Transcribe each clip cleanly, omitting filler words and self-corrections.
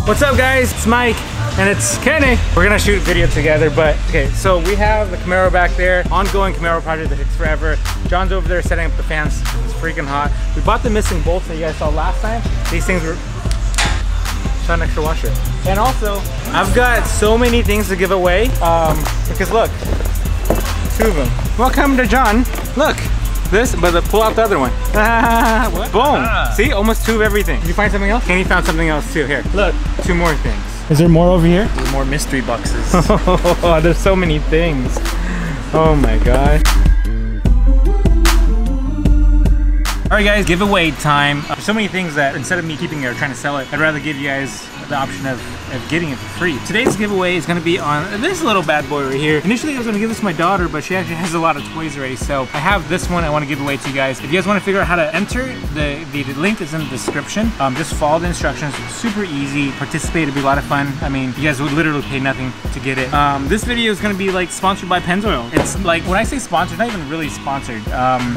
What's up guys, it's Mike and it's Kenny. We're gonna shoot a video together, but okay, so we have the Camaro back there, ongoing Camaro project that takes forever. John's over there setting up the fans, it's freaking hot. We bought the missing bolts that you guys saw last time. These things were an extra washer. And also, I've got so many things to give away, because look, 2 of them. Welcome to John. Look, this, but pull out the other one. What? Boom. See, almost 2 of everything. Did you find something else? Kenny found something else too. Here, look, 2 more things. Is there more over here? There's more mystery boxes. Oh, there's so many things. Oh my god. All right guys, giveaway time. There's so many things that instead of me keeping it or trying to sell it, I'd rather give you guys the option of getting it for free. Today's giveaway is gonna be on this little bad boy right here. Initially I was gonna give this to my daughter, but she actually has a lot of toys already, so I have this one I wanna give away to you guys. If you guys wanna figure out how to enter, the link is in the description. Just follow the instructions, super easy, participate, it'll be a lot of fun. I mean, you guys would literally pay nothing to get it. This video is gonna be like sponsored by Pennzoil. It's like, when I say sponsored, not even really sponsored.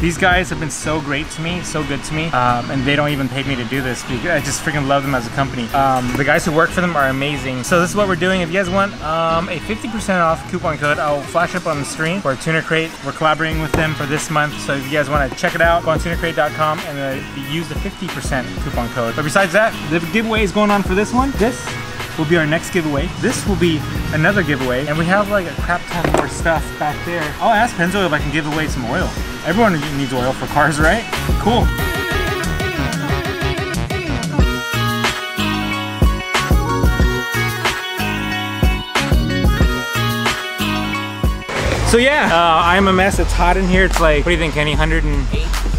These guys have been so great to me, so good to me, and they don't even pay me to do this because I just freaking love them as a company. The guys who work for them are amazing. So this is what we're doing. If you guys want a 50% off coupon code, I'll flash up on the screen for Tuner Crate. We're collaborating with them for this month. So if you guys want to check it out, go on tunercrate.com and use the 50% coupon code. But besides that, the giveaway is going on for this one. This will be our next giveaway. This will be another giveaway. And we have like a crap ton more stuff back there. I'll ask Pennzoil if I can give away some oil. Everyone needs oil for cars, right? Cool. So yeah, I'm a mess. It's hot in here. It's like, what do you think, Kenny? 108?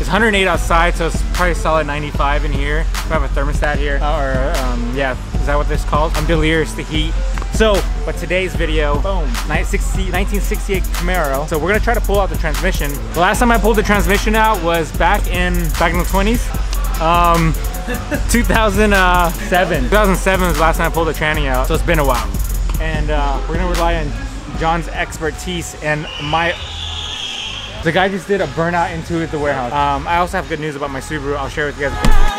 It's 108 outside, so it's probably solid 95 in here. We have a thermostat here, yeah, is that what this is called? I'm delirious to heat. So, but today's video, boom, 1968 Camaro. So we're gonna try to pull out the transmission. The last time I pulled the transmission out was back in the 20s. 2007. 2007 was the last time I pulled the tranny out, so it's been a while. And we're gonna rely on John's expertise and the guy just did a burnout into the warehouse. I also have good news about my Subaru. I'll share with you guys.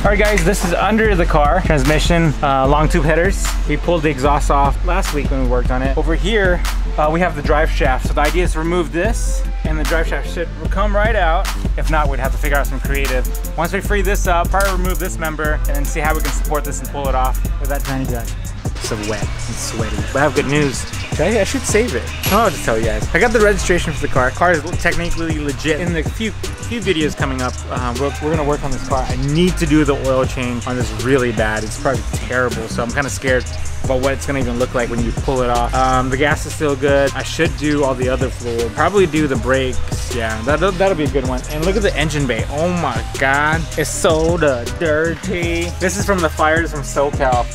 Alright guys, this is under the car, transmission, long tube headers. We pulled the exhaust off last week when we worked on it. Over here, we have the drive shaft. So the idea is to remove this and the drive shaft should come right out. If not, we'd have to figure out some creative. Once we free this up, probably remove this member and then see how we can support this and pull it off with that tiny guy. It's so wet and sweaty, but I have good news. I should save it. I'll just tell you guys. I got the registration for the car. Car is technically legit. In the few videos coming up, we're gonna work on this car. I need to do the oil change on this really bad. It's probably terrible, so I'm kind of scared about what it's gonna even look like when you pull it off. The gas is still good. I should do all the other fluid. Probably do the brakes. Yeah, that'll be a good one. And look at the engine bay. Oh my God, it's so dirty. This is from the fires from SoCal.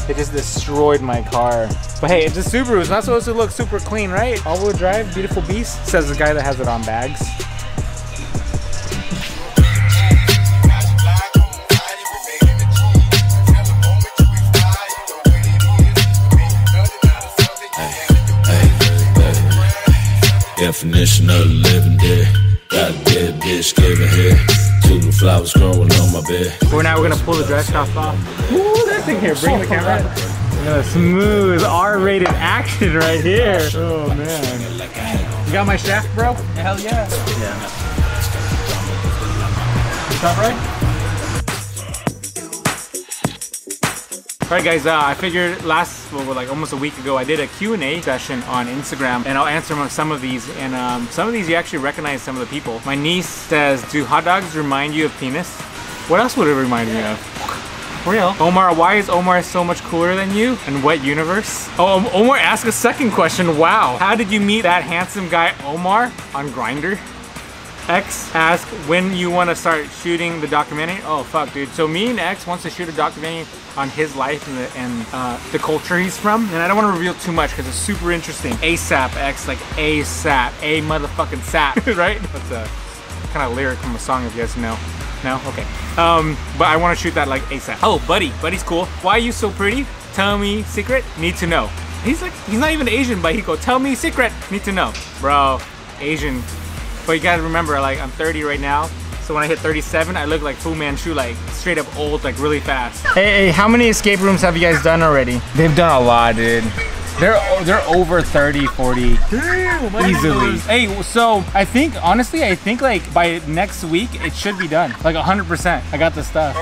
It just destroyed my car. But hey, it's a Subaru. It's not supposed to look super clean, right? All-wheel drive, beautiful beast. Says the guy that has it on bags. Definition of the living dead. Got a dead bitch giving head. Two flowers growing on my bed. For now, we're gonna pull the dress shaft off. Ooh, that thing here. Bring the camera. Smooth R-rated action right here. Oh man. You got my shaft, bro? Hell yeah. Yeah. Stop right? Alright guys, I figured like almost a week ago, I did a Q&A session on Instagram, and I'll answer some of these, and some of these you actually recognize some of the people. My niece says, do hot dogs remind you of penis? What else would it remind me of? Real. Omar, why is Omar so much cooler than you? In what universe? Oh, Omar asked a second question. Wow. How did you meet that handsome guy Omar on Grindr? X asked when you want to start shooting the documentary. Oh fuck, dude. So me and X wants to shoot a documentary on his life and the culture he's from. And I don't want to reveal too much because it's super interesting. ASAP, X, like ASAP, a motherfucking sap, right? That's a kind of lyric from a song if you guys know. No? Okay. But I want to shoot that like ASAP. Oh, Buddy's cool. Why are you so pretty? Tell me secret, need to know. He's like, he's not even Asian, but he go, tell me secret, need to know. Bro, Asian. But you gotta remember, like, I'm 30 right now, so when I hit 37, I look like Fu Manchu, like straight up old, like really fast. Hey, how many escape rooms have you guys done already? They've done a lot, dude. They're over 30, 40. Damn, easily. Hey, so I think, honestly, like by next week, it should be done. Like 100%. I got the stuff.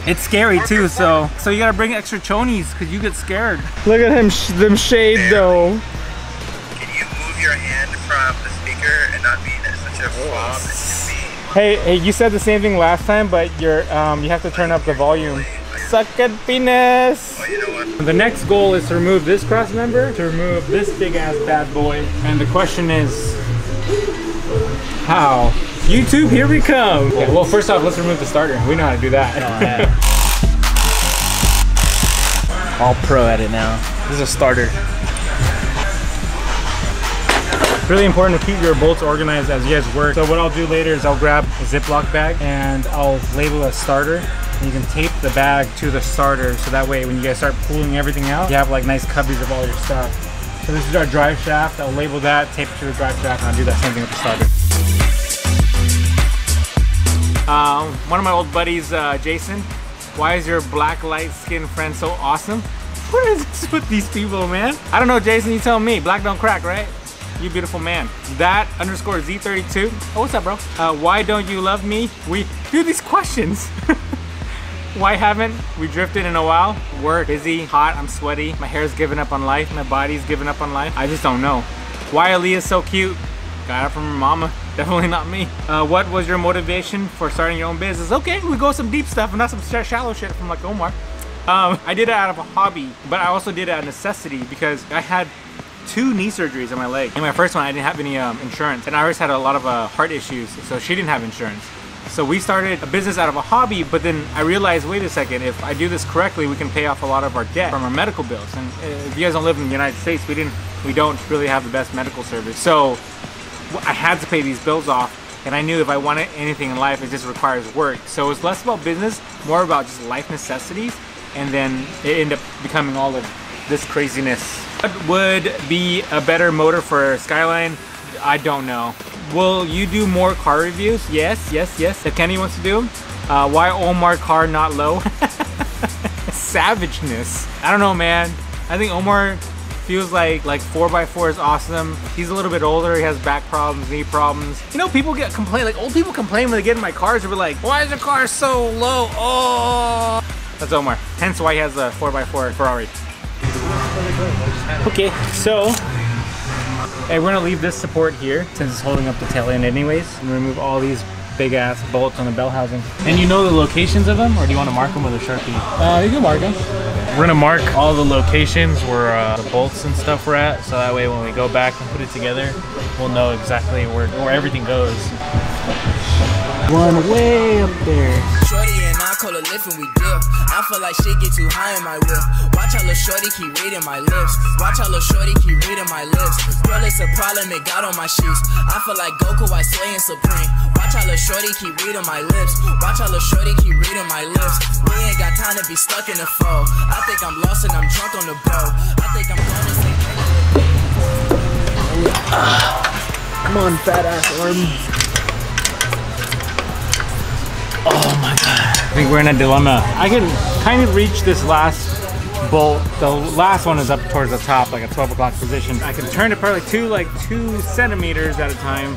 It's scary too, so you gotta bring extra chonies because you get scared. Look at him, them shade though. Can you move your hand from the speaker and not be in such a fob as you can be? Hey, you said the same thing last time, but you have to turn up the volume. Suck at penis. Oh, you know what? The next goal is to remove this cross member, to remove this big ass bad boy, and the question is, how? YouTube, here we come. Okay, well, first off, let's remove the starter. We know how to do that. Oh, yeah. All pro at it now. This is a starter. It's really important to keep your bolts organized as you guys work. So what I'll do later is I'll grab a Ziploc bag and I'll label a starter. And you can tape the bag to the starter so that way when you guys start pulling everything out, you have like nice cubbies of all your stuff. So this is our drive shaft. I'll label that, tape it to the drive shaft, and I'll do that same thing with the starter. One of my old buddies, Jason, why is your black light-skinned friend so awesome? What is this with these people, man? I don't know, Jason, you tell me. Black don't crack, right? You beautiful man. That _ Z32. Oh, what's up, bro? Why don't you love me? We do these questions. Why haven't we drifted in a while? Work, busy, hot, I'm sweaty. My hair's giving up on life. My body's giving up on life. I just don't know. Why Aaliyah's so cute? Got it from her mama. Definitely not me. What was your motivation for starting your own business? Okay, we go some deep stuff and not some shallow shit from like Omar. I did it out of a hobby, but I also did it out of necessity because I had 2 knee surgeries on my leg. In my first one, I didn't have any insurance, and Iris had a lot of heart issues, so she didn't have insurance. So we started a business out of a hobby, but then I realized, wait a second, if I do this correctly, we can pay off a lot of our debt from our medical bills. And if you guys don't live in the United States, we don't really have the best medical service. So I had to pay these bills off, and I knew if I wanted anything in life, it just requires work. So it's less about business, more about just life necessities, and then it ended up becoming all of this craziness. What would be a better motor for Skyline? I don't know. Will you do more car reviews? Yes. If Kenny wants to do them. Why Omar car not low? Savageness. I don't know, man. I think Omar feels like 4x4 is awesome. He's a little bit older. He has back problems, knee problems. You know, people like old people complain when they get in my cars. They're like, why is your car so low? Oh, that's Omar. Hence why he has a 4x4 Ferrari. Okay, so hey, we're gonna leave this support here since it's holding up the tail end anyways, and remove all these big ass bolts on the bell housing. And you know the locations of them, or do you want to mark them with a Sharpie? You can mark them. We're gonna mark all the locations where the bolts and stuff were at, so that way when we go back and put it together, we'll know exactly where everything goes. One way up there. Shorty and I call a lift and we dip. I feel like shit get too high in my whip. Watch how little shorty keep reading my lips. Watch how little shorty keep reading my lips. Girl, it's a problem, it got on my shoes. I feel like Goku, I sway in Supreme. Watch how little shorty keep reading my lips. Watch how little shorty keep reading my lips. We ain't got time to be stuck in the foe. I think I'm lost and I'm drunk on the boat. I think I'm gonna say come on, fat ass arm. Oh my god. I think we're in a dilemma. I can kind of reach this last bolt. The last one is up towards the top, like a 12 o'clock position. I can turn it probably 2 centimeters at a time.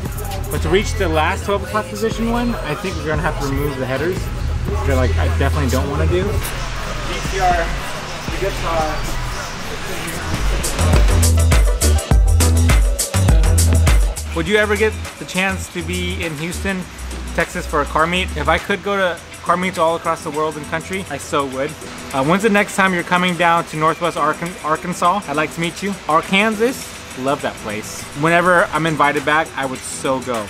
But to reach the last 12 o'clock position one, I think we're gonna have to remove the headers. Which I definitely don't want to do. DCR, the guitar. Would you ever get the chance to be in Houston, Texas for a car meet? If I could go to car meets all across the world and country, I so would. When's the next time you're coming down to Northwest Arkansas? I'd like to meet you. Arkansas, love that place. Whenever I'm invited back, I would so go.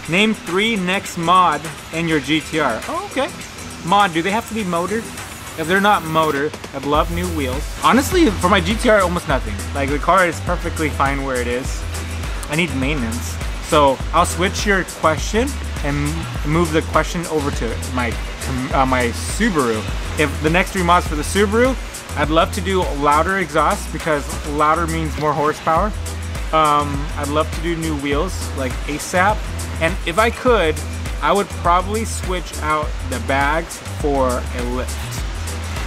Name 3 next mod in your GTR. Oh, okay. Mod, do they have to be motor? If they're not motor, I'd love new wheels. Honestly, for my GTR, almost nothing. Like, the car is perfectly fine where it is. I need maintenance. So I'll switch your question and move the question over to my Subaru. If the next 3 mods for the Subaru, I'd love to do louder exhaust because louder means more horsepower. I'd love to do new wheels like ASAP. And if I could, I would probably switch out the bags for a lift.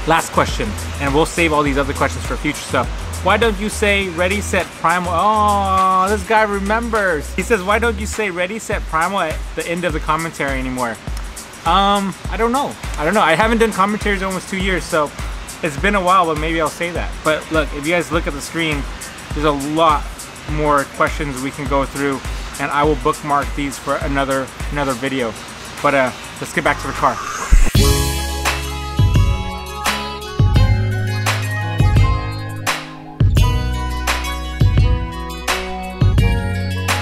Last question, and we'll save all these other questions for future stuff. Why don't you say ready, set, primal? Oh, this guy remembers. He says, why don't you say ready, set, primal at the end of the commentary anymore? I don't know. I haven't done commentaries in almost 2 years, so it's been a while, but maybe I'll say that. But look, if you guys look at the screen, there's a lot more questions we can go through, and I will bookmark these for another video. But let's get back to the car.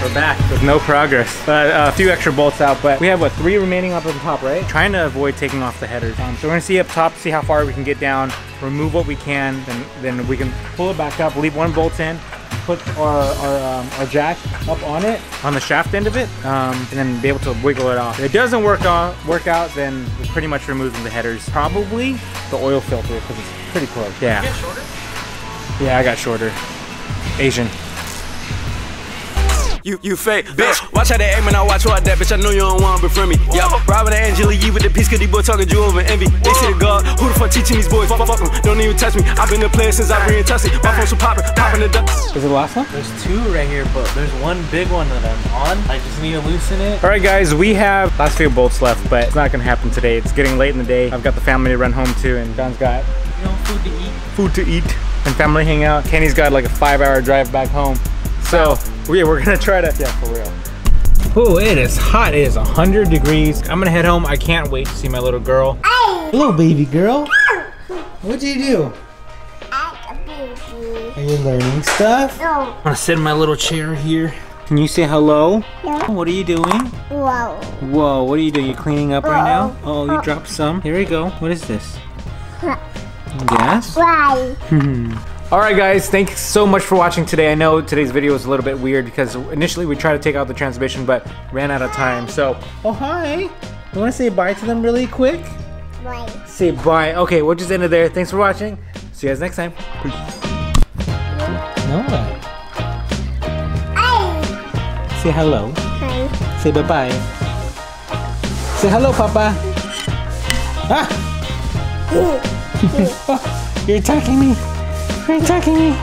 We're back with no progress. A few extra bolts out, but we have what, 3 remaining up at the top, right? Trying to avoid taking off the headers. So we're gonna see up top, see how far we can get down, remove what we can, then we can pull it back up, leave 1 bolt in, put our jack up on it, on the shaft end of it, and then be able to wiggle it off. If it doesn't work out, then we're pretty much removing the headers. Probably the oil filter, because it's pretty close. Yeah. You get shorter? Yeah, I got shorter. Asian. You fake, bitch. Watch how they aim and I watch what that bitch. I know you don't want to befriend me. Yeah, robbing the Angela Yee with the piece, cause these boys talking you over envy. They see the God, who the fuck teaching these boys? Fuck them, don't even touch me. I've been a player since I re-touched it. My phone's so popping the duck. Is it the last one? There's 2 right here, but there's 1 big one that I'm on. I just need to loosen it. All right, guys, we have last few bolts left, but it's not gonna happen today. It's getting late in the day. I've got the family to run home to, and John's got Food to eat. Food to eat and family hangout. Kenny's got like a 5-hour drive back home. So we're gonna try to, yeah, for real. Oh, it is hot. It is 100 degrees. I'm gonna head home. I can't wait to see my little girl. Hello, baby girl. What'd you do? Are you learning stuff? No. I'm gonna sit in my little chair here. Can you say hello? Yeah. What are you doing? Whoa. Whoa, what are you doing? You cleaning up right now? Oh, you dropped some. Here we go. What is this? Yes? Why? All right, guys, thanks so much for watching today. I know today's video was a little bit weird because initially we tried to take out the transmission, but ran out of time. So, oh, hi. You want to say bye to them really quick? Why? Say bye. Okay, we'll just end it there. Thanks for watching. See you guys next time. Peace. No. Say hello. Hi. Say bye-bye. Say hello, Papa. Ah! You're attacking me. You're attacking me.